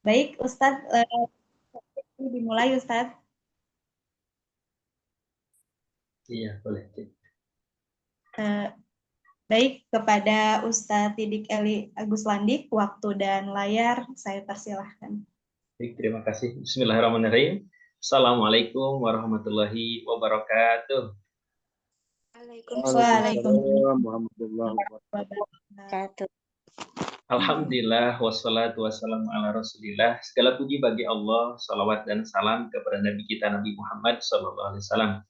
Baik, Ustadz, dimulai Ustadz. Iya, boleh. Eh, Baik, kepada Ustadz Didik Eli Agus Landik, waktu dan layar saya persilahkan. Baik, terima kasih. Bismillahirrahmanirrahim. Assalamualaikum warahmatullahi wabarakatuh. Waalaikumsalam warahmatullahi wabarakatuh. Alhamdulillah, wassalatu wassalamu ala rasulillah. Segala puji bagi Allah, salawat dan salam kepada Nabi kita Nabi Muhammad SAW.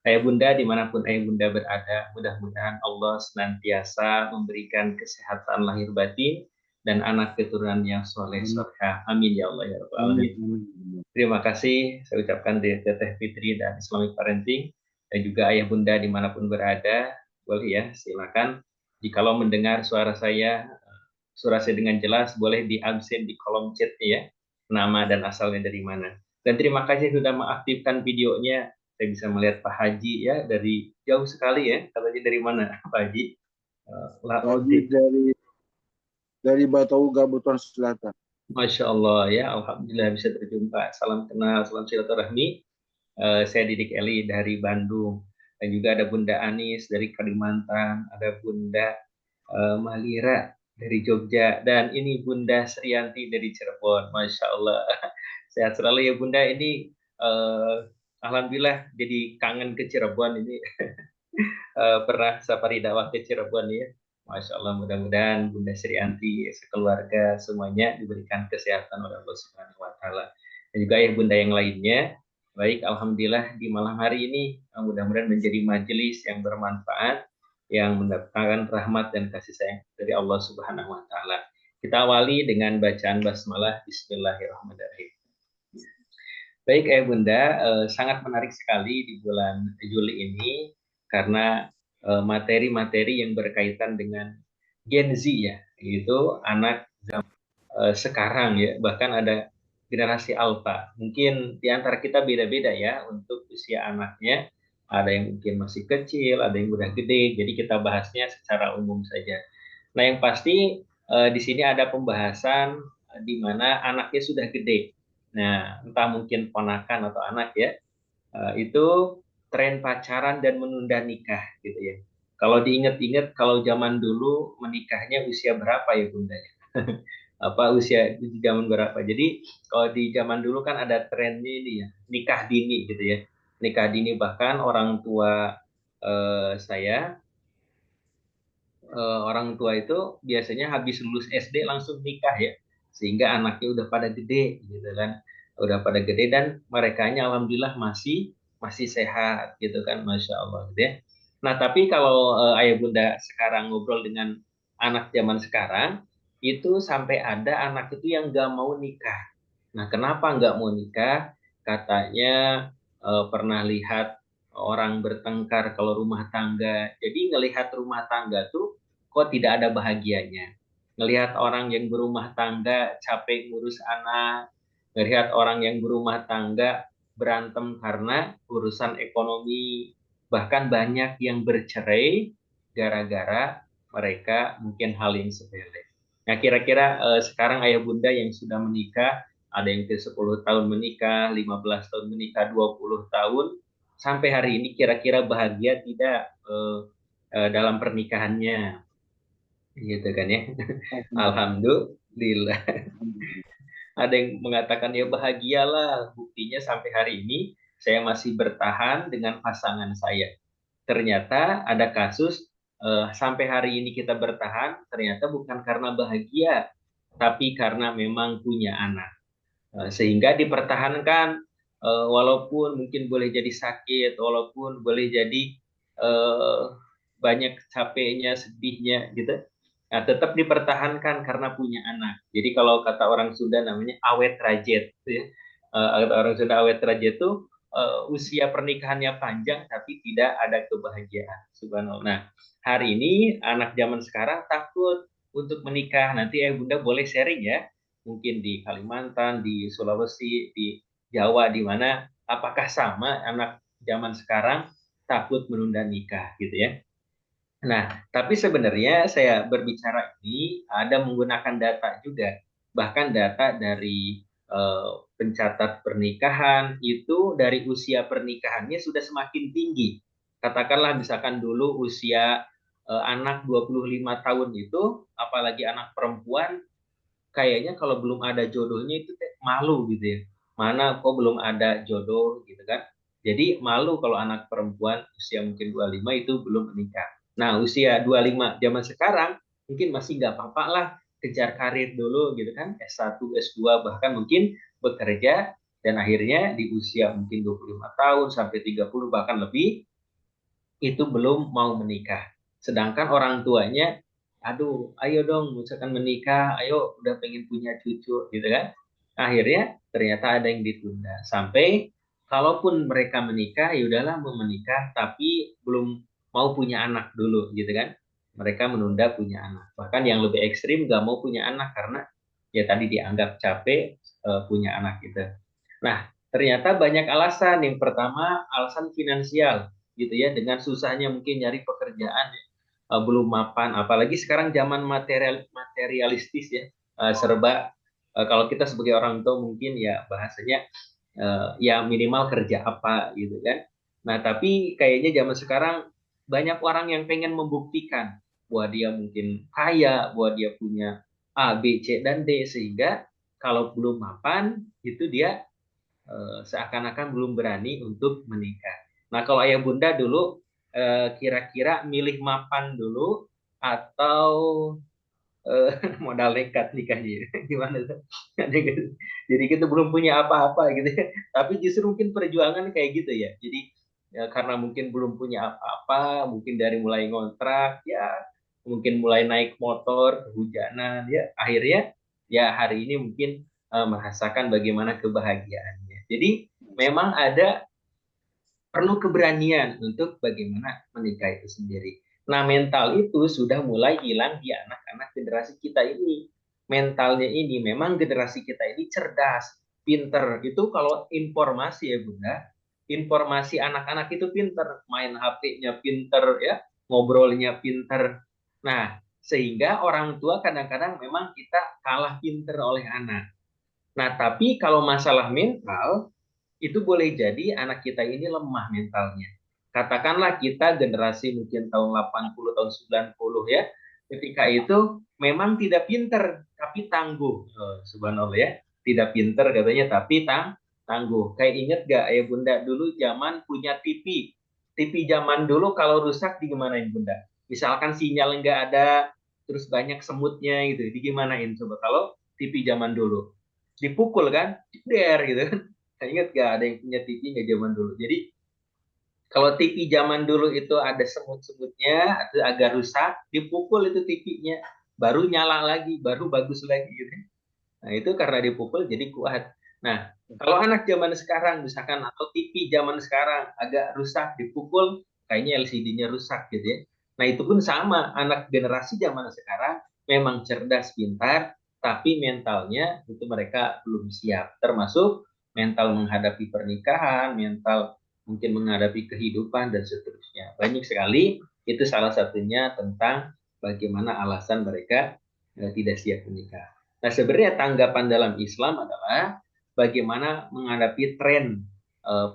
Ayah bunda, dimanapun ayah bunda berada, mudah-mudahan Allah senantiasa memberikan kesehatan lahir batin dan anak keturunan yang soleh solehah. Amin ya Allah ya Rabbal Alamin. Terima kasih saya ucapkan di Teteh Fitri dan Islamic Parenting, dan juga ayah bunda dimanapun berada, boleh ya silakan. Jikalau mendengar suara saya dengan jelas, boleh di absen di kolom chat ya, nama dan asalnya dari mana. Dan terima kasih sudah mengaktifkan videonya. Saya bisa melihat Pak Haji ya dari jauh sekali ya. Katanya dari mana Pak Haji? Dari Batauga, Buton Selatan. Masya Allah ya, Alhamdulillah bisa berjumpa. Salam kenal, salam silaturahmi. Saya Didik Eli dari Bandung. Dan juga ada Bunda Anis dari Kalimantan, ada Bunda Malira dari Jogja, dan ini Bunda Srianti dari Cirebon. Masya Allah. Sehat selalu ya Bunda. Ini Alhamdulillah jadi kangen ke Cirebon ini. Pernah safari dakwah ke Cirebon ya. Masya Allah, mudah-mudahan Bunda Srianti, sekeluarga semuanya diberikan kesehatan oleh Allah Subhanahu wa Ta'ala. Dan juga ya Bunda yang lainnya. Baik, Alhamdulillah di malam hari ini mudah-mudahan menjadi majelis yang bermanfaat, yang mendapatkan rahmat dan kasih sayang dari Allah Subhanahu wa Ta'ala. Kita awali dengan bacaan basmalah. Bismillahirrahmanirrahim. Baik, Bunda, sangat menarik sekali di bulan Juli ini karena materi-materi yang berkaitan dengan Gen Z ya, yaitu anak sekarang ya, bahkan ada generasi alpha. Mungkin di antara kita beda-beda ya untuk usia anaknya. Ada yang mungkin masih kecil, ada yang udah gede. Jadi kita bahasnya secara umum saja. Nah, yang pasti di sini ada pembahasan di mana anaknya sudah gede. Nah, entah mungkin ponakan atau anak ya, itu tren pacaran dan menunda nikah gitu ya. Kalau diingat-ingat, kalau zaman dulu menikahnya usia berapa ya Bunda? Apa usia di zaman berapa? Jadi kalau di zaman dulu kan ada tren ini ya, nikah dini gitu ya. Nikah dini, bahkan orang tua saya, orang tua itu biasanya habis lulus SD langsung nikah ya, sehingga anaknya udah pada gede gitu kan, udah pada gede dan merekanya alhamdulillah masih masih sehat gitu kan, masya Allah gitu ya. Nah tapi kalau ayah bunda sekarang ngobrol dengan anak zaman sekarang, itu sampai ada anak itu yang nggak mau nikah. Nah kenapa nggak mau nikah? Katanya pernah lihat orang bertengkar kalau rumah tangga. Jadi ngelihat rumah tangga tuh kok tidak ada bahagianya. Ngelihat orang yang berumah tangga capek ngurus anak, ngelihat orang yang berumah tangga berantem karena urusan ekonomi, bahkan banyak yang bercerai gara-gara mereka mungkin hal yang sepele. Nah, kira-kira sekarang ayah bunda yang sudah menikah, ada yang ke 10 tahun menikah, 15 tahun menikah, 20 tahun, sampai hari ini kira-kira bahagia tidak dalam pernikahannya? Gitu kan ya. Alhamdulillah. Ada yang mengatakan ya bahagialah, buktinya sampai hari ini saya masih bertahan dengan pasangan saya. Ternyata ada kasus sampai hari ini kita bertahan, ternyata bukan karena bahagia, tapi karena memang punya anak. Sehingga dipertahankan, walaupun mungkin boleh jadi sakit, walaupun boleh jadi eh, banyak capeknya, sedihnya gitu. Nah, tetap dipertahankan karena punya anak. Jadi kalau kata orang Sunda namanya awet rajet, gitu ya. Kata orang Sunda awet rajet itu usia pernikahannya panjang tapi tidak ada kebahagiaan. Subhanallah. Nah, hari ini anak zaman sekarang takut untuk menikah. Nanti bunda boleh sharing ya, mungkin di Kalimantan, di Sulawesi, di Jawa, di mana apakah sama anak zaman sekarang takut menunda nikah gitu ya. Nah, tapi sebenarnya saya berbicara ini ada menggunakan data juga. Bahkan data dari pencatat pernikahan itu dari usia pernikahannya sudah semakin tinggi. Katakanlah misalkan dulu usia anak 25 tahun itu, apalagi anak perempuan, kayaknya kalau belum ada jodohnya itu malu gitu ya. Mana kok belum ada jodoh gitu kan. Jadi malu kalau anak perempuan usia mungkin 25 itu belum menikah. Nah, usia 25 zaman sekarang mungkin masih nggak apa-apa lah, kejar karir dulu gitu kan, S1, S2, bahkan mungkin bekerja, dan akhirnya di usia mungkin 25 tahun sampai 30 bahkan lebih itu belum mau menikah. Sedangkan orang tuanya, aduh, ayo dong, misalkan menikah, ayo udah pengen punya cucu, gitu kan. Akhirnya ternyata ada yang ditunda. Sampai kalaupun mereka menikah, ya udahlah mau menikah, tapi belum mau punya anak dulu, gitu kan. Mereka menunda punya anak. Bahkan yang lebih ekstrim gak mau punya anak karena ya tadi dianggap capek punya anak gitu. Nah, ternyata banyak alasan. Yang pertama, alasan finansial gitu ya, dengan susahnya mungkin nyari pekerjaan ya, belum mapan, apalagi sekarang zaman materialistis ya, serba kalau kita sebagai orang tua mungkin ya bahasanya ya minimal kerja apa gitu kan. Nah, tapi kayaknya zaman sekarang banyak orang yang pengen membuktikan bahwa dia mungkin kaya, bahwa dia punya A, B, C, dan D, sehingga kalau belum mapan itu dia seakan-akan belum berani untuk menikah. Nah, kalau ayah bunda dulu kira-kira milih mapan dulu atau modal nekat nikahnya, gimana tuh? Jadi kita belum punya apa-apa gitu ya. Tapi justru mungkin perjuangan kayak gitu ya. Jadi ya, karena mungkin belum punya apa-apa, mungkin dari mulai ngontrak ya, mungkin mulai naik motor, kehujanan ya, akhirnya ya hari ini mungkin merasakan bagaimana kebahagiaannya. Jadi memang ada perlu keberanian untuk bagaimana menikah itu sendiri. Nah, mental itu sudah mulai hilang di anak-anak generasi kita ini. Mentalnya ini memang generasi kita ini cerdas, pinter. Itu kalau informasi ya Bunda, informasi anak-anak itu pinter, main HP-nya pinter ya, ngobrolnya pinter. Nah, sehingga orang tua kadang-kadang memang kita kalah pinter oleh anak. Nah, tapi kalau masalah mental, itu boleh jadi anak kita ini lemah mentalnya. Katakanlah kita generasi mungkin tahun 80, tahun 90 ya, ketika itu memang tidak pinter, tapi tangguh. Oh, subhanallah ya, tidak pinter katanya, tapi tangguh. Kayak inget gak ya Bunda, dulu zaman punya TV. TV zaman dulu kalau rusak digimanain Bunda? Misalkan sinyal nggak ada, terus banyak semutnya gitu, digimanain coba kalau TV zaman dulu? Dipukul kan, der gitu kan. Saya ingat gak ada yang punya TV nggak zaman dulu. Jadi kalau TV zaman dulu itu ada semut-semutnya atau agak rusak, dipukul itu TV-nya, baru nyala lagi, baru bagus lagi gitu. Nah, itu karena dipukul jadi kuat. Nah, kalau anak zaman sekarang misalkan atau TV zaman sekarang agak rusak, dipukul kayaknya LCD-nya rusak gitu ya. Nah, itu pun sama, anak generasi zaman sekarang memang cerdas, pintar, tapi mentalnya itu mereka belum siap, termasuk mental menghadapi pernikahan, mental mungkin menghadapi kehidupan dan seterusnya. Banyak sekali, itu salah satunya tentang bagaimana alasan mereka tidak siap menikah. Nah, sebenarnya tanggapan dalam Islam adalah bagaimana menghadapi tren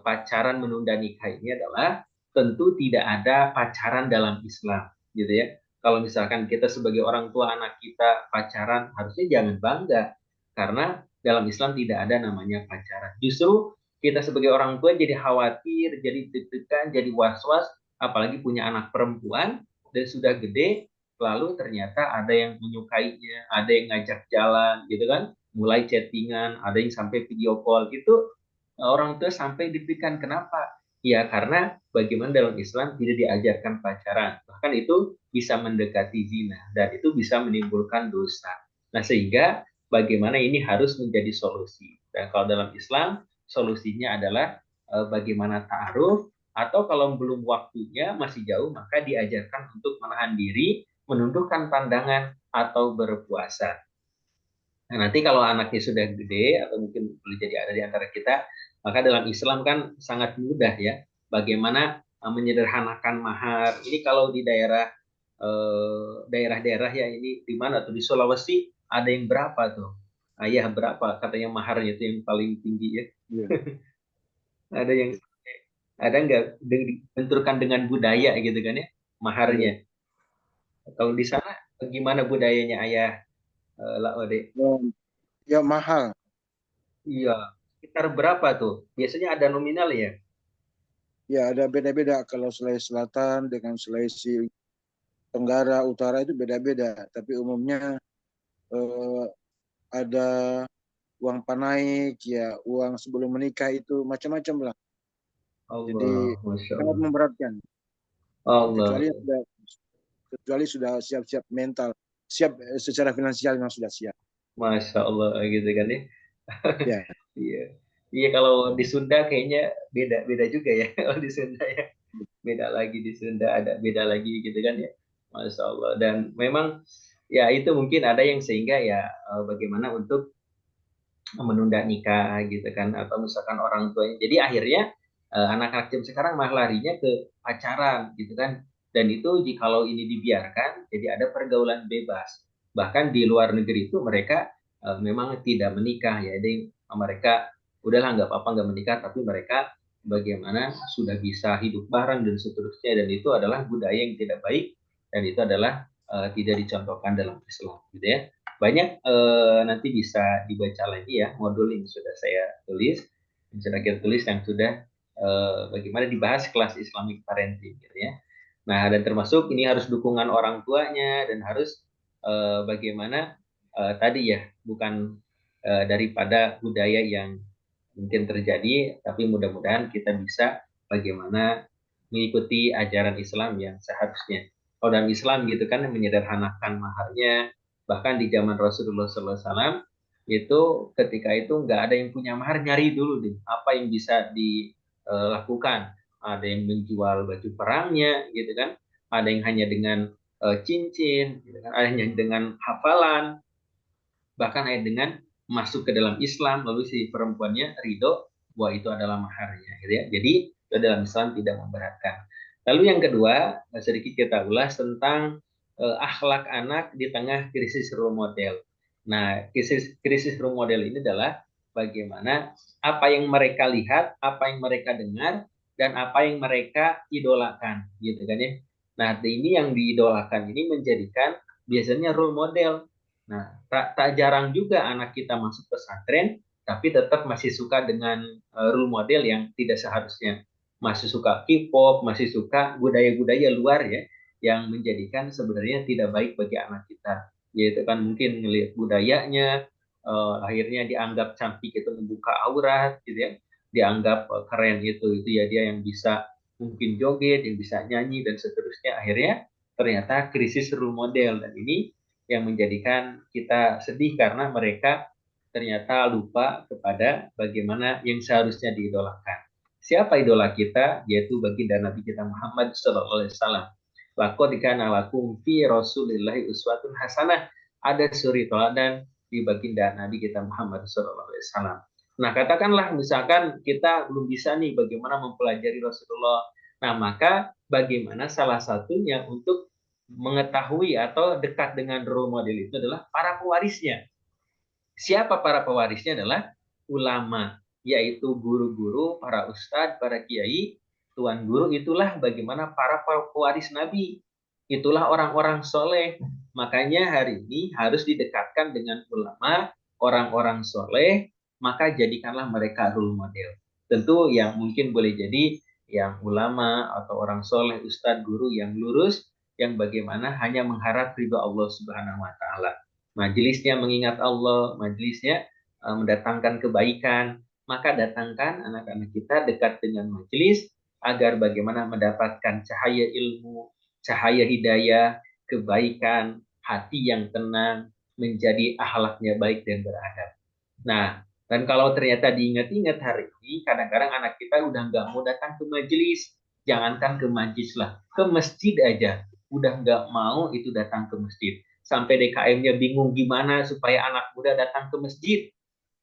pacaran menunda nikah ini adalah tentu tidak ada pacaran dalam Islam, gitu ya. Kalau misalkan kita sebagai orang tua anak kita pacaran, harusnya jangan bangga karena dalam Islam tidak ada namanya pacaran. Justru kita sebagai orang tua jadi khawatir, jadi deg-degan, jadi was-was, apalagi punya anak perempuan dan sudah gede, lalu ternyata ada yang menyukainya, ada yang ngajak jalan gitu kan, mulai chattingan, ada yang sampai video call gitu, orang tua sampai deg-degan. Kenapa? Ya karena bagaimana dalam Islam tidak diajarkan pacaran, bahkan itu bisa mendekati zina dan itu bisa menimbulkan dosa. Nah, sehingga bagaimana ini harus menjadi solusi. Dan kalau dalam Islam solusinya adalah bagaimana ta'aruf, atau kalau belum waktunya masih jauh maka diajarkan untuk menahan diri, menundukkan pandangan atau berpuasa. Nah, nanti kalau anaknya sudah gede atau mungkin boleh jadi ada di antara kita, maka dalam Islam kan sangat mudah ya bagaimana menyederhanakan mahar. Ini kalau di daerah-daerah ya, ini di mana tuh di Sulawesi ada yang berapa tuh? ayah berapa katanya maharnya itu yang paling tinggi ya. Iya. Ada yang ada nggak benturkan dengan budaya gitu kan ya Iya. maharnya. Kalau di sana gimana budayanya ayah Laode? Dan ya mahal. Iya, sekitar berapa tuh? Biasanya ada nominal ya? Ya ada beda-beda kalau Sulawesi Selatan dengan Sulawesi Tenggara, Utara itu beda-beda. Tapi umumnya eh, ada uang panaik, ya uang sebelum menikah itu macam-macam lah. Jadi Allah, Masya sangat Allah. memberatkan. Allah, Kecuali sudah kecuali sudah siap-siap mental, siap secara finansial memang sudah siap. Masya Allah gitu kan ya. Ya, Iya. Iya kalau di Sunda kayaknya beda-beda juga ya. Kalau di Sunda ya. Beda lagi di Sunda ada beda lagi gitu kan ya. Masya Allah. Dan memang ya itu mungkin ada yang sehingga ya bagaimana untuk menunda nikah gitu kan atau misalkan orang tuanya. Jadi akhirnya anak-anak zaman sekarang malah larinya ke pacaran gitu kan. Dan itu jikalau ini dibiarkan jadi ada pergaulan bebas. Bahkan di luar negeri itu mereka memang tidak menikah ya. Jadi mereka udahlah nggak apa-apa nggak menikah tapi mereka bagaimana sudah bisa hidup bareng dan seterusnya dan itu adalah budaya yang tidak baik dan itu adalah tidak dicontohkan dalam Islam gitu ya banyak nanti bisa dibaca lagi ya modul yang sudah saya tulis, yang sudah kita tulis yang sudah bagaimana dibahas kelas Islamic Parenting gitu ya. Nah dan termasuk ini harus dukungan orang tuanya dan harus bagaimana tadi ya bukan daripada budaya yang mungkin terjadi, tapi mudah-mudahan kita bisa bagaimana mengikuti ajaran Islam yang seharusnya. Kalau dalam Islam gitu kan menyederhanakan maharnya, bahkan di zaman Rasulullah SAW itu ketika itu nggak ada yang punya mahar nyari dulu deh apa yang bisa dilakukan ada yang menjual baju perangnya gitu kan ada yang hanya dengan cincin gitu kan ada yang dengan hafalan bahkan ada dengan masuk ke dalam Islam lalu si perempuannya ridho bahwa itu adalah maharnya gitu ya jadi itu dalam Islam tidak memberatkan lalu yang kedua sedikit kita ulas tentang akhlak anak di tengah krisis role model. Nah, krisis role model ini adalah bagaimana apa yang mereka lihat, apa yang mereka dengar, dan apa yang mereka idolakan, gitu kan ya. Nah, ini yang diidolakan ini menjadikan biasanya role model. Nah, tak jarang juga anak kita masuk pesantren, tapi tetap masih suka dengan role model yang tidak seharusnya. Masih suka K-pop, masih suka budaya-budaya luar ya, yang menjadikan sebenarnya tidak baik bagi anak kita yaitu kan mungkin ngelihat budayanya akhirnya dianggap cantik itu membuka aurat gitu ya dianggap keren itu ya dia yang bisa mungkin joget yang bisa nyanyi dan seterusnya akhirnya ternyata krisis role model dan ini yang menjadikan kita sedih karena mereka ternyata lupa kepada bagaimana yang seharusnya diidolakan. Siapa idola kita? Yaitu baginda Nabi kita Muhammad Sallallahu Alaihi Wasallam. Laqad kana lakum fi Rasulillahi uswatun hasanah. Ada suri teladan di baginda Nabi kita Muhammad Sallallahu Alaihi Wasallam. Nah, katakanlah misalkan kita belum bisa nih bagaimana mempelajari Rasulullah. Nah, maka bagaimana salah satunya untuk mengetahui atau dekat dengan role model itu adalah para pewarisnya. Siapa para pewarisnya adalah ulama, yaitu guru-guru, para ustadz, para kiai, tuan guru itulah bagaimana para pewaris Nabi. Itulah orang-orang soleh. Makanya hari ini harus didekatkan dengan ulama, orang-orang soleh, maka jadikanlah mereka role model. Tentu yang mungkin boleh jadi yang ulama atau orang soleh, ustadz, guru yang lurus, yang bagaimana hanya mengharap ridho Allah Subhanahu wa Ta'ala majelisnya mengingat Allah, majelisnya mendatangkan kebaikan, maka datangkan anak-anak kita dekat dengan majelis agar bagaimana mendapatkan cahaya ilmu, cahaya hidayah, kebaikan, hati yang tenang, menjadi akhlaknya baik dan beradab. Nah, dan kalau ternyata diingat-ingat hari ini, kadang-kadang anak kita udah nggak mau datang ke majelis, jangankan ke majelis lah, ke masjid aja, udah nggak mau itu datang ke masjid sampai DKM-nya bingung gimana supaya anak muda datang ke masjid.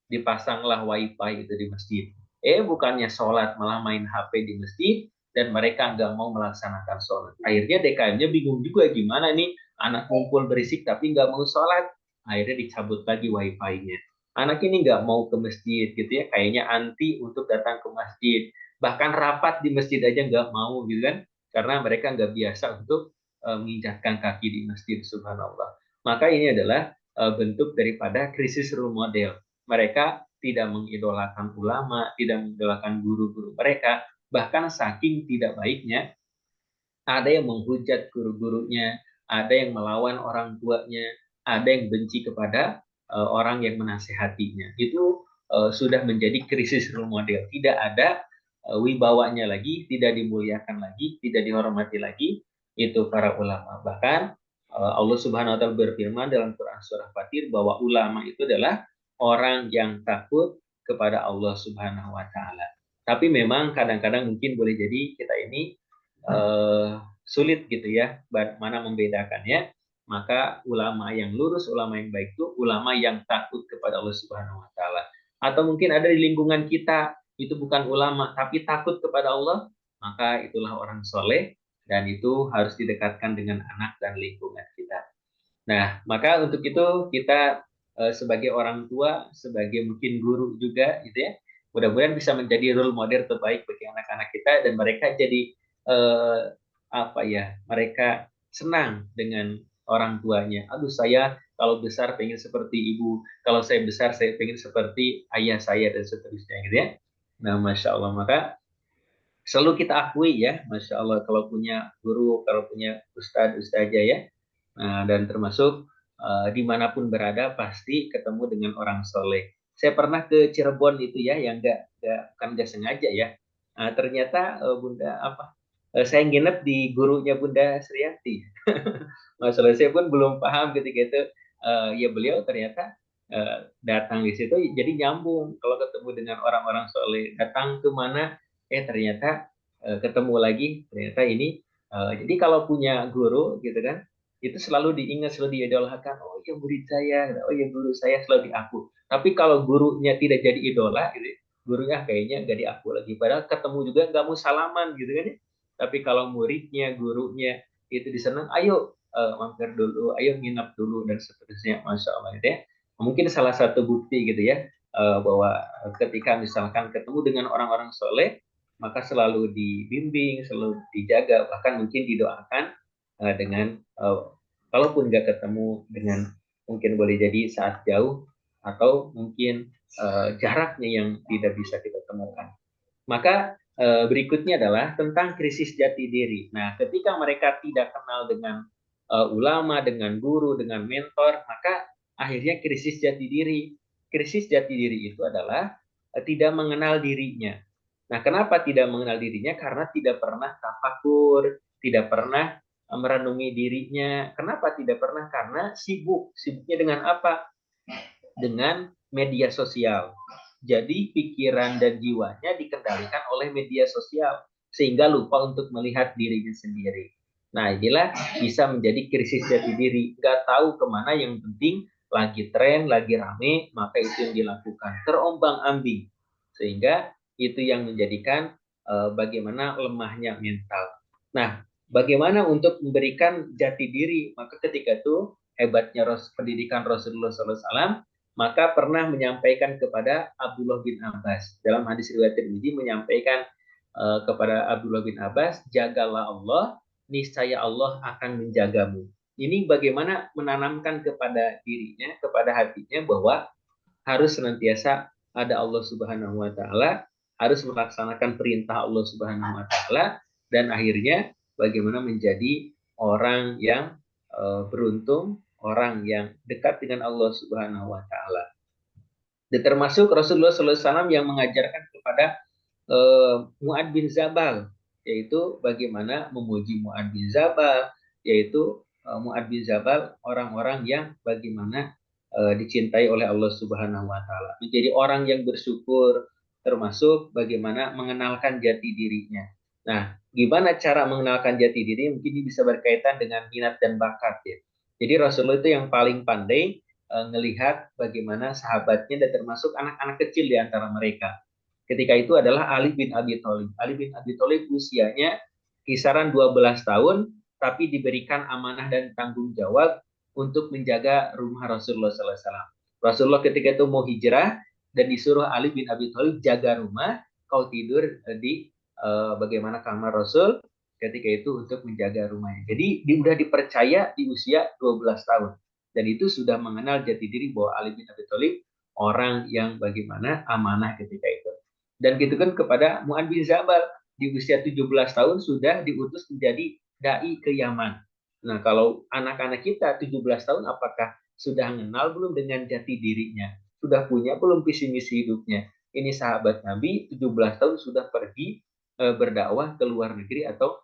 Dipasanglah wifi itu di masjid. Bukannya sholat malah main HP di masjid dan mereka nggak mau melaksanakan sholat. Akhirnya DKM-nya bingung juga gimana nih anak ngumpul berisik tapi nggak mau sholat. Akhirnya dicabut lagi wifi-nya. Anak ini nggak mau ke masjid gitu ya, kayaknya anti untuk datang ke masjid. Bahkan rapat di masjid aja nggak mau gitu kan, karena mereka nggak biasa untuk menginjakkan kaki di masjid, subhanallah. Maka ini adalah bentuk daripada krisis role model. Mereka tidak mengidolakan ulama, tidak mengidolakan guru-guru mereka, bahkan saking tidak baiknya ada yang menghujat guru-gurunya, ada yang melawan orang tuanya, ada yang benci kepada orang yang menasehatinya. Itu sudah menjadi krisis role model. Tidak ada wibawanya lagi, tidak dimuliakan lagi, tidak dihormati lagi itu para ulama. Bahkan Allah Subhanahu wa taala berfirman dalam Quran surah Fatir bahwa ulama itu adalah orang yang takut kepada Allah Subhanahu wa taala. Tapi memang kadang-kadang mungkin boleh jadi kita ini sulit gitu ya, mana membedakannya. Maka ulama yang lurus, ulama yang baik itu ulama yang takut kepada Allah Subhanahu wa taala. Atau mungkin ada di lingkungan kita itu bukan ulama tapi takut kepada Allah, maka itulah orang soleh dan itu harus didekatkan dengan anak dan lingkungan kita. Nah, maka untuk itu kita sebagai orang tua, sebagai mungkin guru juga gitu ya, mudah-mudahan bisa menjadi role model terbaik bagi anak-anak kita dan mereka jadi eh, apa ya, mereka senang dengan orang tuanya. Aduh, saya kalau besar pengen seperti ibu, kalau saya besar saya pengen seperti ayah saya dan seterusnya gitu ya. Nah, masya Allah, maka selalu kita akui ya, masya Allah, kalau punya guru, kalau punya ustadz, ustazah ya, nah, dan termasuk dimanapun berada pasti ketemu dengan orang soleh. Saya pernah ke Cirebon itu ya, yang bukan nggak sengaja ya. Nah, ternyata Bunda apa? Saya nginep di gurunya Bunda Sriati. Masalah saya pun belum paham ketika itu. Ya beliau ternyata datang di situ, jadi nyambung kalau ketemu dengan orang-orang soleh. Datang ke mana? Ternyata ketemu lagi. Ternyata ini. Jadi kalau punya guru gitu kan, itu selalu diingat, selalu diidolakan. Oh ya murid saya, oh ya guru saya selalu diaku. Tapi kalau gurunya tidak jadi idola, gitu, gurunya kayaknya nggak diaku lagi. Padahal ketemu juga nggak mau salaman gitu kan ya. Tapi kalau muridnya, gurunya itu disenang, ayo mampir dulu, ayo nginap dulu dan seterusnya, masya Allah gitu ya. Mungkin salah satu bukti gitu ya bahwa ketika misalkan ketemu dengan orang-orang soleh, maka selalu dibimbing, selalu dijaga, bahkan mungkin didoakan dengan kalaupun nggak ketemu dengan mungkin boleh jadi saat jauh atau mungkin jaraknya yang tidak bisa kita temukan. Maka berikutnya adalah tentang krisis jati diri. Nah, ketika mereka tidak kenal dengan ulama, dengan guru, dengan mentor, maka akhirnya krisis jati diri. Krisis jati diri itu adalah tidak mengenal dirinya. Nah, kenapa tidak mengenal dirinya? Karena tidak pernah tafakur, tidak pernah merenungi dirinya. Kenapa tidak pernah? Karena sibuk. Sibuknya dengan apa? Dengan media sosial. Jadi pikiran dan jiwanya dikendalikan oleh media sosial sehingga lupa untuk melihat dirinya sendiri. Nah, inilah bisa menjadi krisis jati diri. Nggak tahu kemana, yang penting lagi tren, lagi rame, maka itu yang dilakukan. Terombang-ambing. Sehingga itu yang menjadikan bagaimana lemahnya mental. Nah, bagaimana untuk memberikan jati diri? Maka ketika itu hebatnya pendidikan Rasulullah SAW, maka pernah menyampaikan kepada Abdullah bin Abbas. Dalam hadis riwayat Tirmidzi menyampaikan kepada Abdullah bin Abbas, jagalah Allah, niscaya Allah akan menjagamu. Ini bagaimana menanamkan kepada dirinya, kepada hatinya bahwa harus senantiasa ada Allah Subhanahu wa taala, harus melaksanakan perintah Allah Subhanahu wa taala, dan akhirnya bagaimana menjadi orang yang beruntung, orang yang dekat dengan Allah Subhanahu wa taala. Dan termasuk Rasulullah SAW yang mengajarkan kepada Mu'ad bin Zabal, yaitu bagaimana memuji Mu'ad bin Zabal, yaitu Mu'ad bin Zabal orang-orang yang bagaimana dicintai oleh Allah Subhanahu wa taala. Menjadi orang yang bersyukur, termasuk bagaimana mengenalkan jati dirinya. Nah, gimana cara mengenalkan jati diri? Mungkin ini bisa berkaitan dengan minat dan bakat ya. Jadi Rasulullah itu yang paling pandai melihat bagaimana sahabatnya dan termasuk anak-anak kecil di antara mereka. Ketika itu adalah Ali bin Abi Thalib. Ali bin Abi Thalib usianya kisaran 12 tahun, tapi diberikan amanah dan tanggung jawab untuk menjaga rumah Rasulullah SAW. Rasulullah ketika itu mau hijrah dan disuruh Ali bin Abi Thalib jaga rumah, kau tidur di bagaimana kamar Rasul ketika itu untuk menjaga rumahnya. Jadi dia udah dipercaya di usia 12 tahun. Dan itu sudah mengenal jati diri bahwa Ali bin Abi Thalib orang yang bagaimana amanah ketika itu. Dan gitu kan kepada Mu'ad bin Jabal di usia 17 tahun sudah diutus menjadi dai ke Yaman. Nah, kalau anak-anak kita 17 tahun apakah sudah mengenal belum dengan jati dirinya? Sudah punya belum visi misi hidupnya? Ini sahabat Nabi 17 tahun sudah pergi berdakwah ke luar negeri atau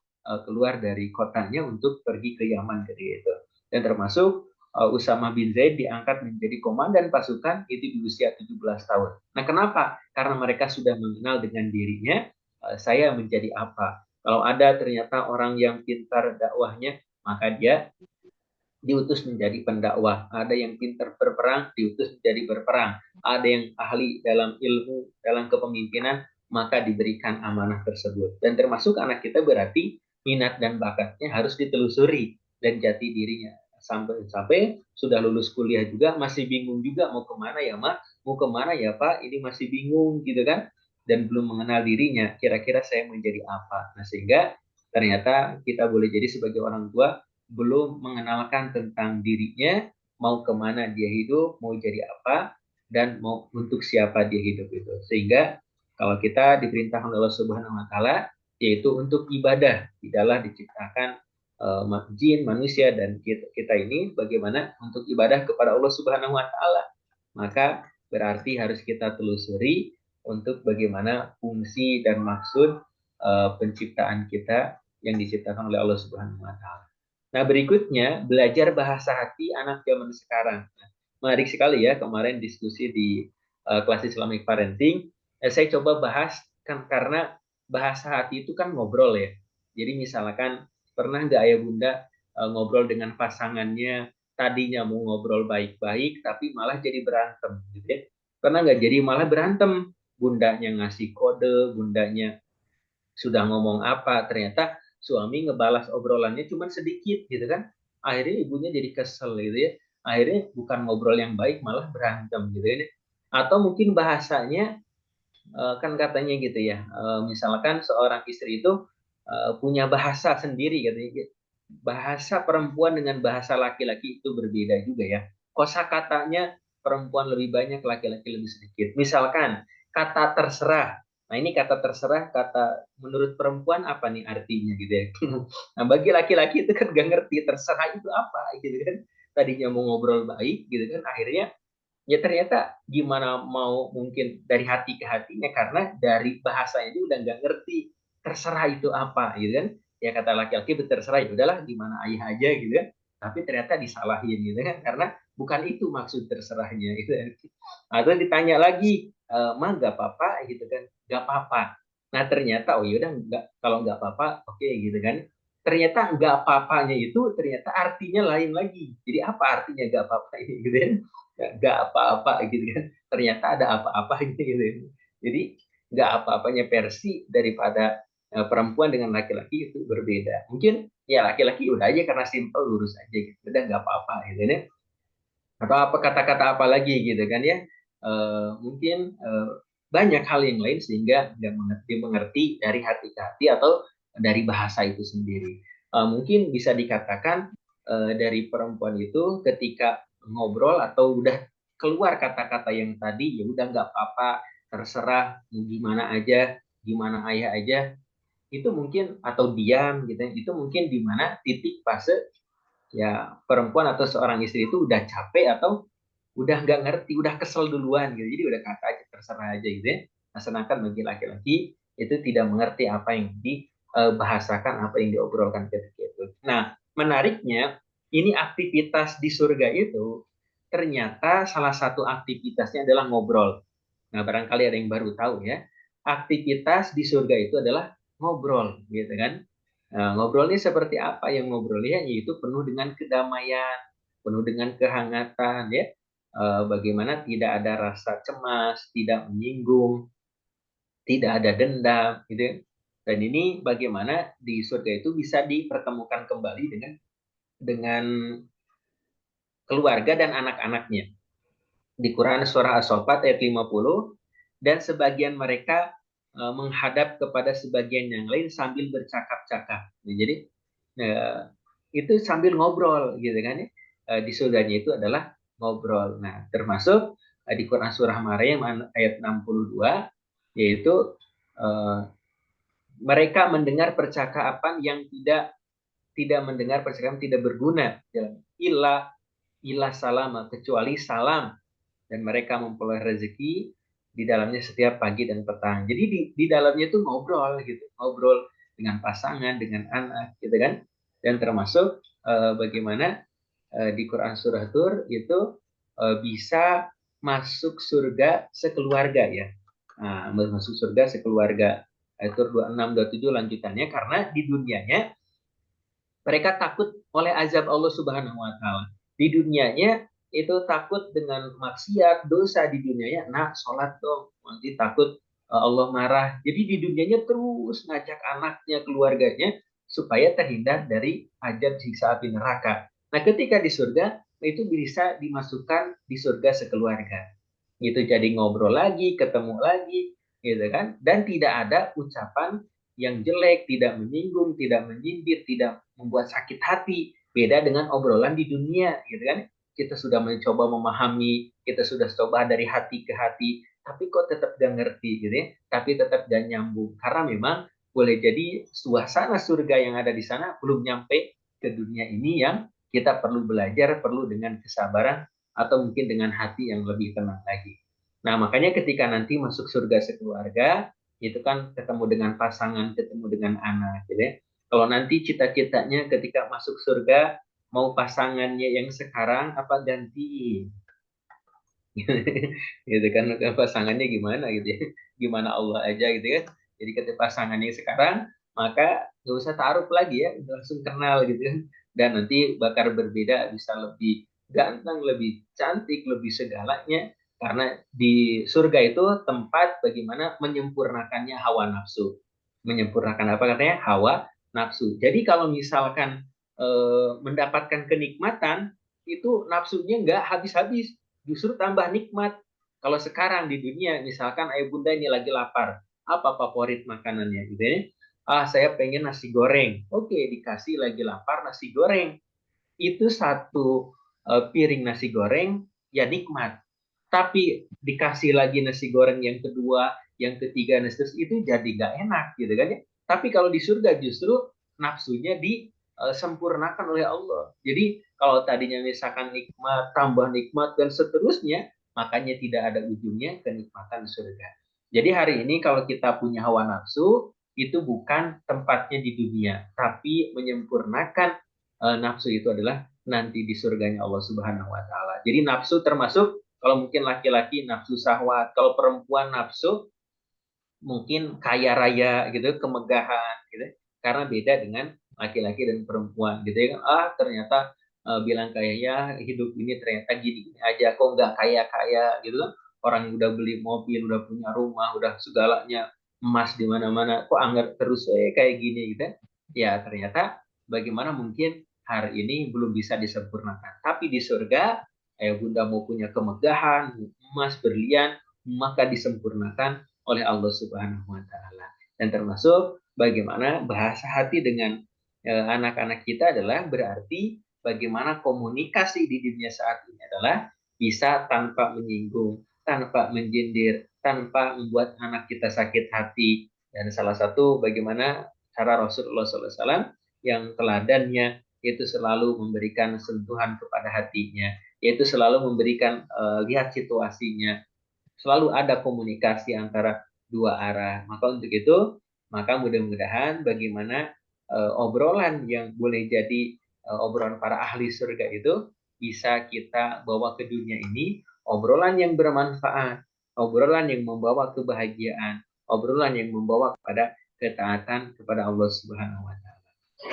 keluar dari kotanya untuk pergi ke Yaman ketika itu. Dan termasuk Usama bin Zaid diangkat menjadi komandan pasukan itu di usia 17 tahun. Nah, kenapa? Karena mereka sudah mengenal dengan dirinya, saya menjadi apa. Kalau ada ternyata orang yang pintar dakwahnya, maka dia diutus menjadi pendakwah. Ada yang pintar berperang, diutus menjadi berperang. Ada yang ahli dalam ilmu, dalam kepemimpinan, maka diberikan amanah tersebut. Dan termasuk anak kita berarti minat dan bakatnya harus ditelusuri dan jati dirinya. Sampai sudah lulus kuliah juga masih bingung juga mau kemana ya Mak, mau kemana ya Pak, ini masih bingung gitu kan, dan belum mengenal dirinya, kira-kira saya menjadi apa. Nah, sehingga ternyata kita boleh jadi sebagai orang tua belum mengenalkan tentang dirinya, mau kemana dia hidup, mau jadi apa, dan mau untuk siapa dia hidup itu. Sehingga kalau kita diperintahkan oleh Allah Subhanahu Wa Taala, yaitu untuk ibadah, tidaklah diciptakan jin, manusia, dan kita ini bagaimana untuk ibadah kepada Allah Subhanahu Wa Taala. Maka berarti harus kita telusuri untuk bagaimana fungsi dan maksud penciptaan kita yang diciptakan oleh Allah Subhanahu Wa Taala. Nah, berikutnya belajar bahasa hati anak zaman sekarang. Nah, menarik sekali ya kemarin diskusi di kelas Islamic Parenting. Saya coba bahas kan karena bahasa hati itu kan ngobrol ya. Jadi misalkan pernah nggak ayah bunda ngobrol dengan pasangannya, tadinya mau ngobrol baik-baik tapi malah jadi berantem gitu ya. Pernah nggak jadi malah berantem, bundanya ngasih kode, bundanya sudah ngomong apa, ternyata suami ngebalas obrolannya cuma sedikit gitu kan, akhirnya ibunya jadi kesel gitu ya, akhirnya bukan ngobrol yang baik malah berantem gitu ya. Atau mungkin bahasanya kan katanya gitu ya, misalkan seorang istri itu punya bahasa sendiri gitu, bahasa perempuan dengan bahasa laki-laki itu berbeda juga ya, kosakatanya perempuan lebih banyak, laki-laki lebih sedikit. Misalkan kata terserah, nah ini kata terserah, kata menurut perempuan apa nih artinya gitu ya. Nah, bagi laki-laki itu kan gak ngerti terserah itu apa gitu kan, tadinya mau ngobrol baik gitu kan, akhirnya ya ternyata gimana mau mungkin dari hati ke hatinya, karena dari bahasanya itu udah nggak ngerti terserah itu apa gitu kan. Ya kata laki-laki terserah, ya udahlah gimana ayah aja gitu kan, tapi ternyata disalahin gitu kan, karena bukan itu maksud terserahnya gitu kan. Atau ditanya lagi, mah nggak apa-apa gitu kan, nggak apa-apa. Nah ternyata oh yaudah nggak, kalau nggak apa-apa oke gitu kan, ternyata nggak apa-apanya itu ternyata artinya lain lagi. Jadi apa artinya nggak apa-apa ini gitu kan, nggak apa-apa gitu kan, ternyata ada apa-apa gitu. Jadi nggak apa-apanya versi daripada perempuan dengan laki-laki itu berbeda. Mungkin ya laki-laki udah aja karena simple lurus aja gitu, udah nggak apa-apa gitu ya. Atau apa kata-kata apa lagi gitu kan ya. Mungkin banyak hal yang lain sehingga nggak mengerti dari hati ke hati atau dari bahasa itu sendiri. Mungkin bisa dikatakan dari perempuan itu ketika ngobrol atau udah keluar kata-kata yang tadi, ya udah nggak apa-apa, terserah gimana aja, gimana ayah aja, itu mungkin atau diam gitu ya, itu mungkin di mana titik fase ya perempuan atau seorang istri itu udah capek atau udah nggak ngerti, udah kesel duluan gitu, jadi udah kata aja terserah aja gitu ya. Nah, sedangkan bagi laki-laki itu tidak mengerti apa yang dibahasakan, apa yang diobrolkan ketika itu. Nah, menariknya ini aktivitas di surga itu ternyata salah satu aktivitasnya adalah ngobrol. Nah, barangkali ada yang baru tahu ya, aktivitas di surga itu adalah ngobrol gitu kan. Nah, ngobrolnya seperti apa yang ngobrolnya, yaitu penuh dengan kedamaian, penuh dengan kehangatan ya. Bagaimana tidak ada rasa cemas, tidak menyinggung, tidak ada dendam gitu ya. Dan ini bagaimana di surga itu bisa dipertemukan kembali dengan keluarga dan anak-anaknya. di Quran surah As-Saffat ayat 50, dan sebagian mereka menghadap kepada sebagian yang lain sambil bercakap-cakap. Jadi itu sambil ngobrol gitu kan ya. Di surganya itu adalah ngobrol. Nah, termasuk di Quran surah Maryam ayat 62, yaitu mereka mendengar percakapan yang tidak mendengar percakapan tidak berguna, ilah ilah salam, kecuali salam, dan mereka memperoleh rezeki di dalamnya setiap pagi dan petang. Jadi di dalamnya itu ngobrol gitu, ngobrol dengan pasangan, dengan anak gitu kan. Dan termasuk bagaimana di Quran surah Tur itu bisa masuk surga sekeluarga ya. Nah, masuk surga sekeluarga. Tur 26 27 lanjutannya, karena di dunianya mereka takut oleh azab Allah Subhanahu wa taala. Di dunianya itu takut dengan maksiat, dosa di dunianya. Nah, sholat dong. Nanti takut Allah marah. Jadi di dunianya terus ngajak anaknya, keluarganya supaya terhindar dari azab siksa api neraka. Nah, ketika di surga itu bisa dimasukkan di surga sekeluarga. Itu jadi ngobrol lagi, ketemu lagi, gitu kan? Dan tidak ada ucapan yang jelek, tidak menyinggung, tidak menyindir, tidak membuat sakit hati. Beda dengan obrolan di dunia, gitu kan? Kita sudah mencoba memahami, kita sudah coba dari hati ke hati, tapi kok tetap gak ngerti, gitu ya? Tapi tetap gak nyambung, karena memang boleh jadi suasana surga yang ada di sana belum nyampe ke dunia ini, yang kita perlu belajar, perlu dengan kesabaran, atau mungkin dengan hati yang lebih tenang lagi. Nah, makanya ketika nanti masuk surga sekeluarga, itu kan ketemu dengan pasangan, ketemu dengan anak, gitu ya. Kalau nanti cita-citanya ketika masuk surga, mau pasangannya yang sekarang apa ganti? Gitu kan, pasangannya gimana gitu ya. Gimana Allah aja gitu ya. Jadi ketika pasangannya sekarang, maka nggak usah taruh lagi ya, langsung kenal gitu kan. Dan nanti bakal berbeda, bisa lebih ganteng, lebih cantik, lebih segalanya. Karena di surga itu tempat bagaimana menyempurnakannya hawa nafsu. Menyempurnakan apa katanya? Hawa nafsu. Jadi kalau misalkan mendapatkan kenikmatan, itu nafsunya nggak habis-habis, justru tambah nikmat. Kalau sekarang di dunia, misalkan ayah bunda ini lagi lapar, apa favorit makanannya gitu ya? Saya pengen nasi goreng. Oke, dikasih lagi lapar nasi goreng. Itu satu piring nasi goreng, ya nikmat. Tapi dikasih lagi nasi goreng yang kedua, yang ketiga, itu jadi nggak enak gitu kan ya. Tapi kalau di surga justru nafsunya disempurnakan oleh Allah. Jadi kalau tadinya misalkan nikmat, tambah nikmat, dan seterusnya, makanya tidak ada ujungnya kenikmatan surga. Jadi hari ini kalau kita punya hawa nafsu, itu bukan tempatnya di dunia, tapi menyempurnakan nafsu itu adalah nanti di surganya Allah Subhanahu wa taala. Jadi nafsu termasuk, kalau mungkin laki-laki nafsu syahwat, kalau perempuan nafsu mungkin kaya raya gitu, kemegahan gitu. Karena beda dengan laki-laki dan perempuan gitu ya kan. Ternyata bilang kayaknya hidup ini ternyata gini, gini aja, kok nggak kaya-kaya gitu kan. Orang yang udah beli mobil, udah punya rumah, udah segalanya, emas di mana-mana, kok anggap terus kayak gini gitu. Ya ternyata bagaimana mungkin hari ini belum bisa disempurnakan. Tapi di surga, bunda mau punya kemegahan, emas, berlian, maka disempurnakan oleh Allah Subhanahu wa taala. Dan termasuk bagaimana bahasa hati dengan anak-anak kita adalah berarti bagaimana komunikasi di dunia saat ini adalah bisa tanpa menyinggung, tanpa menjindir, tanpa membuat anak kita sakit hati. Dan salah satu bagaimana cara Rasulullah SAW yang teladannya itu selalu memberikan sentuhan kepada hatinya, yaitu selalu memberikan lihat situasinya, selalu ada komunikasi antara dua arah. Maka untuk itu, maka mudah-mudahan bagaimana obrolan yang boleh jadi obrolan para ahli surga itu bisa kita bawa ke dunia ini, obrolan yang bermanfaat, obrolan yang membawa kebahagiaan, obrolan yang membawa kepada ketaatan kepada Allah Subhanahu wa taala.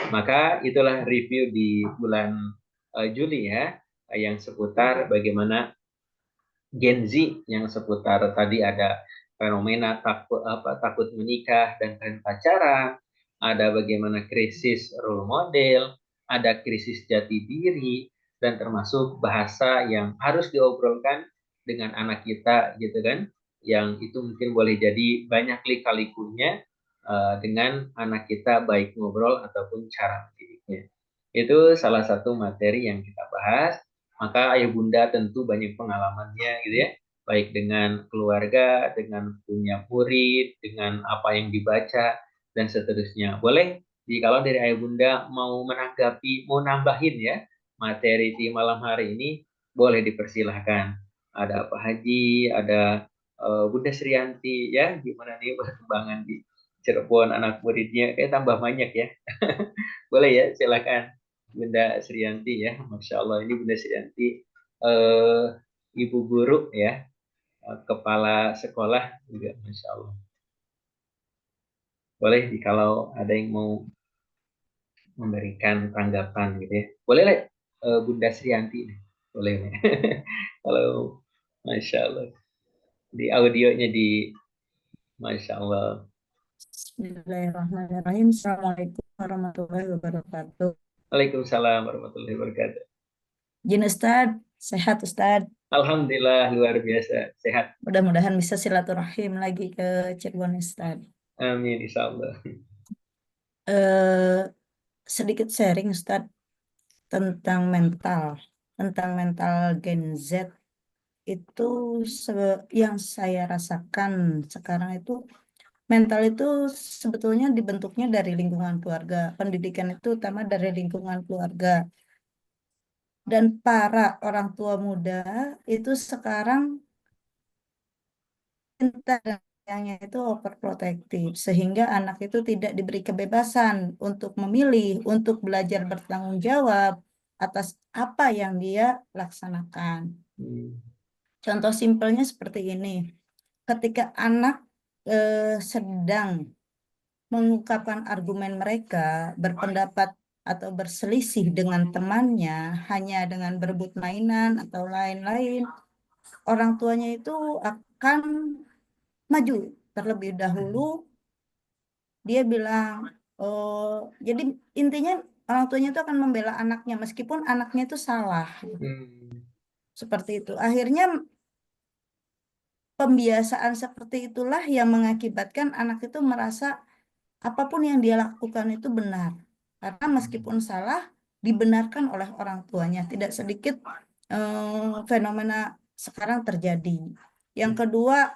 Maka itulah review di bulan Juli ya, yang seputar bagaimana Gen Z, yang seputar tadi ada fenomena takut menikah dan tren pacaran, ada bagaimana krisis role model, ada krisis jati diri, dan termasuk bahasa yang harus diobrolkan dengan anak kita gitu kan, yang itu mungkin boleh jadi banyak lika-likunya dengan anak kita, baik ngobrol ataupun cara mendidiknya. Itu salah satu materi yang kita bahas. Maka ayah bunda tentu banyak pengalamannya gitu ya, baik dengan keluarga, dengan punya murid, dengan apa yang dibaca dan seterusnya. Boleh, kalau dari ayah bunda mau menanggapi, mau nambahin ya materi di malam hari ini, boleh dipersilahkan. Ada Pak Haji, ada Bunda Srianti ya, gimana nih perkembangan di Cirebon anak muridnya, tambah banyak ya. Boleh ya, silakan Bunda Srianti ya. Masya Allah, ini Bunda Srianti eh, ibu guru ya, kepala sekolah juga, Masya Allah. Boleh kalau ada yang mau memberikan tanggapan gitu ya. Boleh lah, Bunda Srianti. Boleh ya. Kalau Masya Allah. Di audionya di Masya Allah. Bismillahirrahmanirrahim. Assalamualaikum warahmatullahi wabarakatuh. Waalaikumsalam warahmatullahi wabarakatuh. Jin Ustad, sehat Ustad. Alhamdulillah luar biasa sehat. Mudah-mudahan bisa silaturahim lagi ke Cirebon Ustad. Amin insya Allah. Sedikit sharing Ustad tentang mental Gen Z itu yang saya rasakan sekarang itu mental itu sebetulnya dibentuknya dari lingkungan keluarga. Pendidikan itu utama dari lingkungan keluarga. Dan para orang tua muda itu sekarang yang itu overprotective sehingga anak itu tidak diberi kebebasan untuk memilih, untuk belajar bertanggung jawab atas apa yang dia laksanakan. Contoh simpelnya seperti ini. Ketika anak sedang mengungkapkan argumen mereka, berpendapat atau berselisih dengan temannya hanya dengan berebut mainan atau lain-lain, orang tuanya itu akan maju terlebih dahulu. Dia bilang, oh, jadi intinya orang tuanya itu akan membela anaknya meskipun anaknya itu salah. Seperti itu. Akhirnya pembiasaan seperti itulah yang mengakibatkan anak itu merasa apapun yang dia lakukan itu benar. Karena meskipun salah, dibenarkan oleh orang tuanya. Tidak sedikit fenomena sekarang terjadi. Yang kedua,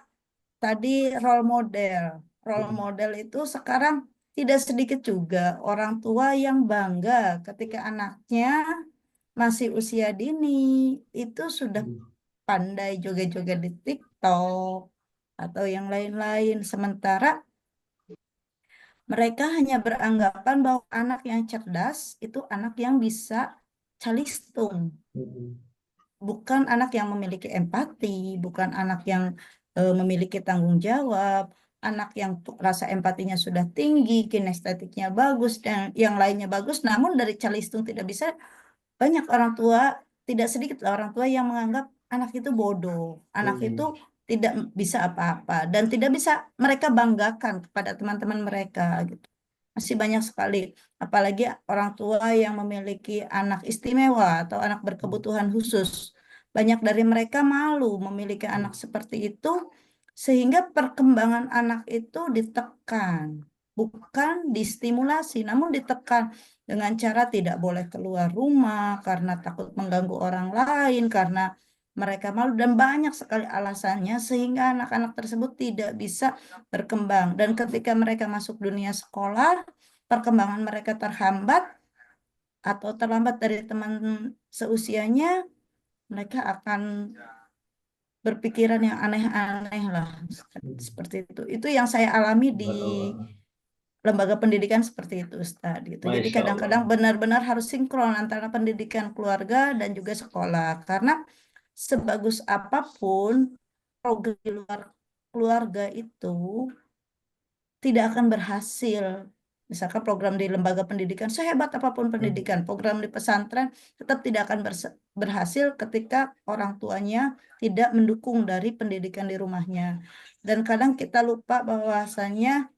tadi role model. Role model itu sekarang tidak sedikit juga orang tua yang bangga ketika anaknya masih usia dini itu sudah pandai joget-joget di TikTok atau yang lain-lain. Sementara mereka hanya beranggapan bahwa anak yang cerdas itu anak yang bisa calistung. Bukan anak yang memiliki empati, bukan anak yang memiliki tanggung jawab, anak yang rasa empatinya sudah tinggi, kinestetiknya bagus, dan yang lainnya bagus, namun dari calistung tidak bisa. Banyak orang tua, tidak sedikit orang tua yang menganggap anak itu bodoh, anak itu tidak bisa apa-apa, dan tidak bisa mereka banggakan kepada teman-teman mereka gitu. Masih banyak sekali, apalagi orang tua yang memiliki anak istimewa atau anak berkebutuhan khusus. Banyak dari mereka malu memiliki anak seperti itu, sehingga perkembangan anak itu ditekan, bukan distimulasi, namun ditekan dengan cara tidak boleh keluar rumah karena takut mengganggu orang lain, karena mereka malu, dan banyak sekali alasannya sehingga anak-anak tersebut tidak bisa berkembang. Dan ketika mereka masuk dunia sekolah, perkembangan mereka terhambat atau terlambat dari teman seusianya, mereka akan berpikiran yang aneh-aneh lah, seperti itu. Itu yang saya alami di lembaga pendidikan seperti itu, Ustaz. Gitu. Jadi kadang-kadang benar-benar harus sinkron antara pendidikan keluarga dan juga sekolah. Karena sebagus apapun program di luar keluarga itu tidak akan berhasil. Misalkan program di lembaga pendidikan, sehebat apapun pendidikan, program di pesantren tetap tidak akan berhasil ketika orang tuanya tidak mendukung dari pendidikan di rumahnya. Dan kadang kita lupa bahwasanya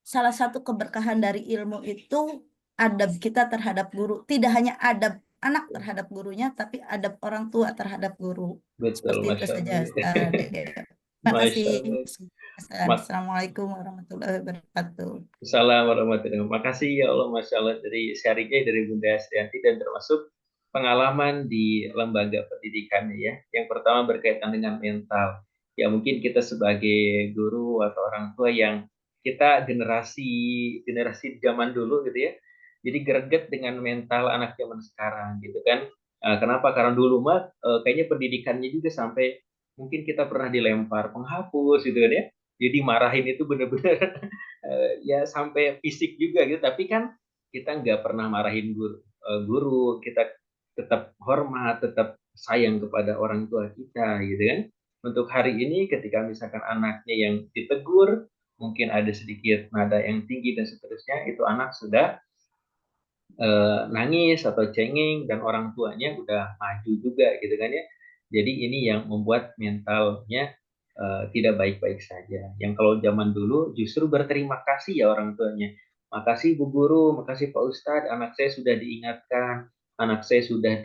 salah satu keberkahan dari ilmu itu adab kita terhadap guru. Tidak hanya adab anak terhadap gurunya, tapi adab orang tua terhadap guru. Betul, Seperti itu Masya saja, Allah. Dek. Terima kasih. Masya Allah. Assalamualaikum warahmatullahi wabarakatuh. Assalamualaikum warahmatullahi wabarakatuh. Makasih ya Allah, Masya Allah, dari sharingnya dari Bunda Astrianti dan termasuk pengalaman di lembaga pendidikannya ya. Yang pertama berkaitan dengan mental. Ya mungkin kita sebagai guru atau orang tua yang kita generasi zaman dulu gitu ya. Jadi greget dengan mental anak zaman sekarang gitu kan. Kenapa? Karena dulu mah kayaknya pendidikannya juga sampai mungkin kita pernah dilempar penghapus gitu kan ya. Jadi marahin itu benar-benar ya sampai fisik juga gitu. Tapi kan kita nggak pernah marahin guru, kita tetap hormat, tetap sayang kepada orang tua kita gitu kan. Untuk hari ini ketika misalkan anaknya yang ditegur, mungkin ada sedikit nada yang tinggi dan seterusnya, itu anak sudah nangis atau cengeng dan orang tuanya udah maju juga gitu kan ya. Jadi ini yang membuat mentalnya tidak baik-baik saja. Yang kalau zaman dulu justru berterima kasih ya orang tuanya. Makasih Bu Guru, makasih Pak Ustadz, anak saya sudah diingatkan, anak saya sudah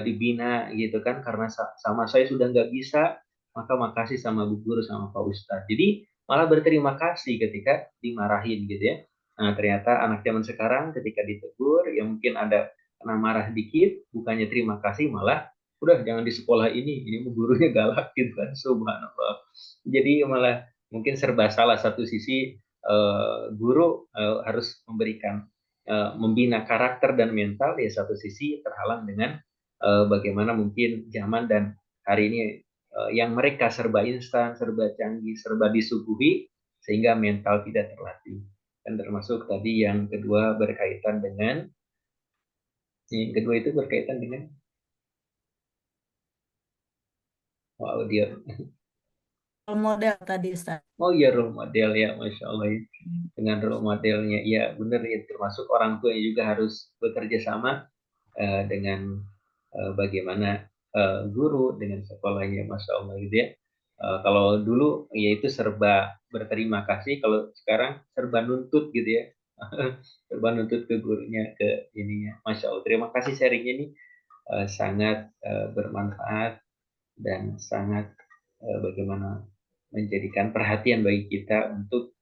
dibina gitu kan karena sama saya sudah nggak bisa, maka makasih sama Bu Guru sama Pak Ustadz. Jadi malah berterima kasih ketika dimarahin gitu ya. Nah, ternyata anak zaman sekarang ketika ditegur, ya mungkin ada kena marah dikit, bukannya terima kasih, malah udah jangan di sekolah ini gurunya galak gitu kan, subhanallah. Jadi malah mungkin serba salah. Satu sisi guru harus membina karakter dan mental, ya satu sisi terhalang dengan bagaimana mungkin zaman dan hari ini yang mereka serba instan, serba canggih, serba disuguhi, sehingga mental tidak terlatih. Dan termasuk tadi yang kedua berkaitan dengan wow dia Role model tadi, Ustaz. oh ya role model ya, Masya Allah ya. Dengan role modelnya ya benar ya, termasuk orang tua juga harus bekerja sama dengan bagaimana guru dengan sekolahnya, Masya Allah gitu ya. Kalau dulu ya itu serba berterima kasih, kalau sekarang serba nuntut gitu ya. Serba nuntut ke gurunya, ke ininya. Masya Allah, terima kasih sharingnya ini sangat bermanfaat dan sangat bagaimana menjadikan perhatian bagi kita untuk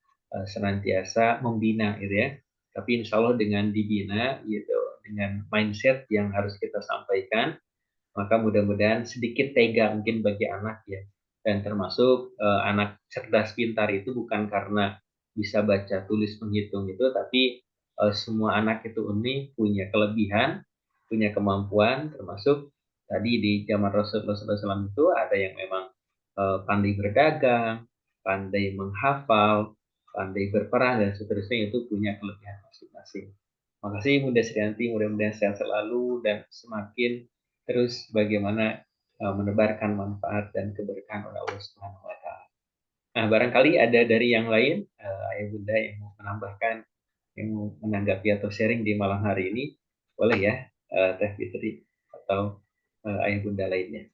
senantiasa membina gitu ya. Tapi insya Allah dengan dibina gitu, dengan mindset yang harus kita sampaikan, maka mudah-mudahan sedikit tega mungkin bagi anak ya. Dan termasuk anak cerdas pintar itu bukan karena bisa baca tulis menghitung itu, tapi semua anak itu unik, punya kelebihan, punya kemampuan, termasuk tadi di zaman Rasulullah SAW itu ada yang memang pandai berdagang, pandai menghafal, pandai berperang dan seterusnya, itu punya kelebihan masing-masing. Makasih Bunda Srianti, mudah-mudahan sehat selalu dan semakin terus bagaimana menebarkan manfaat dan keberkahan oleh Allah Subhanahu wa taala. Nah, barangkali ada dari yang lain Ayah Bunda yang mau menambahkan, yang mau menanggapi atau sharing di malam hari ini, boleh ya Teh Fitri atau Ayah Bunda lainnya.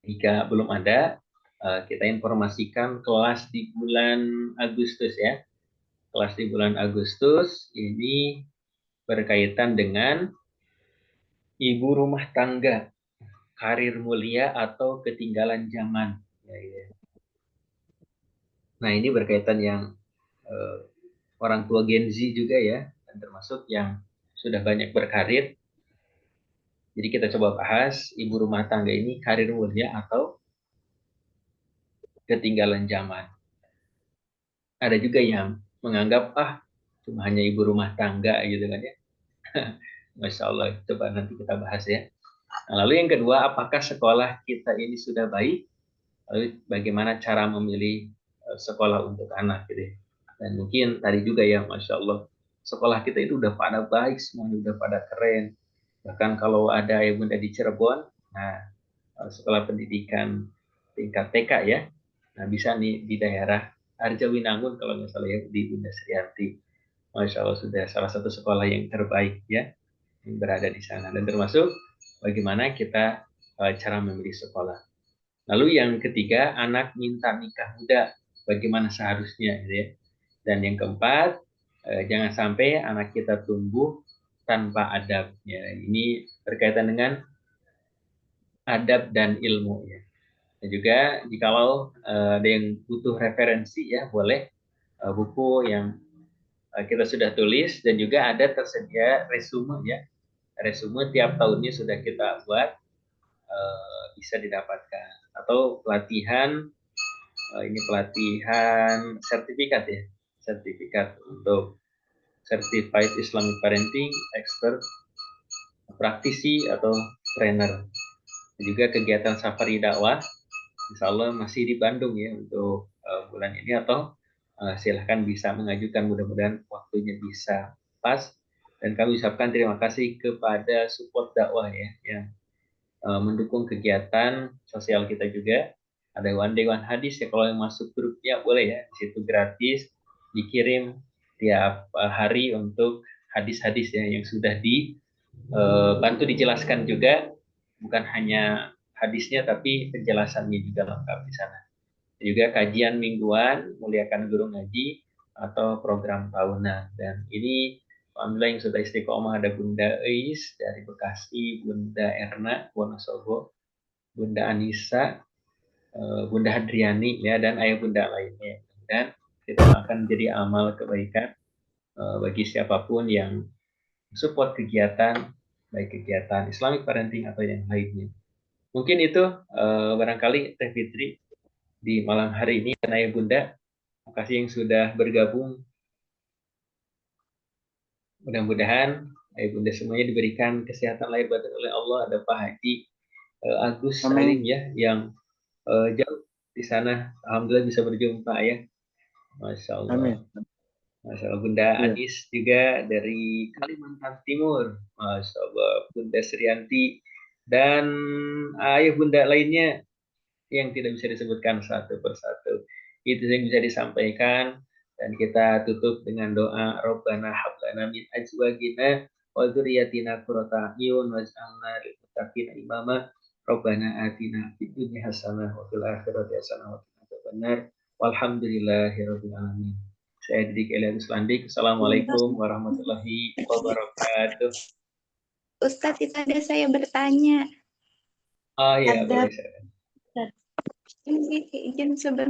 Jika belum ada, kita informasikan kelas di bulan Agustus ya. Kelas di bulan Agustus ini berkaitan dengan ibu rumah tangga, karir mulia atau ketinggalan zaman. Nah, ini berkaitan yang orang tua Gen Z juga ya, dan termasuk yang sudah banyak berkarir. Jadi kita coba bahas ibu rumah tangga ini karir mulia atau ketinggalan zaman. Ada juga yang menganggap cuma hanya ibu rumah tangga gitu kan ya. Masya Allah, coba nanti kita bahas ya. Nah, lalu yang kedua, apakah sekolah kita ini sudah baik? Lalu bagaimana cara memilih sekolah untuk anak gitu ya. Dan mungkin tadi juga ya, Masya Allah, sekolah kita itu udah pada baik, semuanya udah pada keren. Bahkan kalau ada yang bunda di Cirebon, nah sekolah pendidikan tingkat TK ya, nah bisa nih di daerah Arjawinangun kalau nggak salah ya, di Bunda Srianti. Masya Allah, sudah salah satu sekolah yang terbaik ya, yang berada di sana. Dan termasuk bagaimana kita cara memilih sekolah. Lalu yang ketiga, anak minta nikah muda, bagaimana seharusnya, gitu ya. Dan yang keempat, jangan sampai anak kita tumbuh tanpa adab. Ya, ini berkaitan dengan adab dan ilmu. Ya. Dan juga jikalau ada yang butuh referensi, ya boleh buku yang kita sudah tulis, dan juga ada tersedia resume, ya. Resume tiap tahunnya sudah kita buat, bisa didapatkan. Atau pelatihan, ini pelatihan sertifikat, ya, sertifikat untuk Certified Islamic Parenting Expert, praktisi atau trainer. Dan juga kegiatan safari dakwah, insya Allah masih di Bandung, ya, untuk bulan ini, atau silahkan bisa mengajukan, mudah-mudahan waktunya bisa pas. Dan kami ucapkan terima kasih kepada support dakwah, ya, yang mendukung kegiatan sosial kita juga. Ada One Day One Hadis, ya, kalau yang masuk grupnya boleh, ya, di situ gratis dikirim tiap hari untuk hadis-hadis, ya, yang sudah dibantu dijelaskan juga, bukan hanya hadisnya tapi penjelasannya juga lengkap di sana. Juga kajian mingguan, muliakan guru ngaji, atau program tahunan. Dan ini alhamdulillah yang sudah istiqomah, ada Bunda Eis dari Bekasi, Bunda Erna Wonosobo, Bunda Anissa, Bunda Hadriani, ya, dan ayah bunda lainnya. Dan kita akan menjadi amal kebaikan bagi siapapun yang support kegiatan, baik kegiatan Islamic Parenting atau yang lainnya. Mungkin itu barangkali Teh Fitri di malam hari ini, dan ayah bunda, terima kasih yang sudah bergabung. Mudah-mudahan ayah bunda semuanya diberikan kesehatan lahir batin oleh Allah. Ada Pak Haji Agus Salim, ya, yang jauh di sana, alhamdulillah bisa berjumpa, ya. Masya Allah. Amin. Masya Allah. Bunda Anis juga dari Kalimantan Timur, Masya Allah. Bunda Srianti dan ayah bunda lainnya yang tidak bisa disebutkan satu persatu. Itu yang bisa disampaikan, dan kita tutup dengan doa, Rabbana hablana min azwajina wa dzurriyyatina qurrata a'yun waj'alna lil muttaqina imama. Rabbana atina fid dunya hasanah wa fil akhirati hasanah wa qina adzabannar. Walhamdulillahirabbil alamin. Saya Didik Eli Agus Landik. Assalamualaikum warahmatullahi wabarakatuh. Ustadz, itu ada saya bertanya. Oh iya, Ada. boleh. Izin sebentar.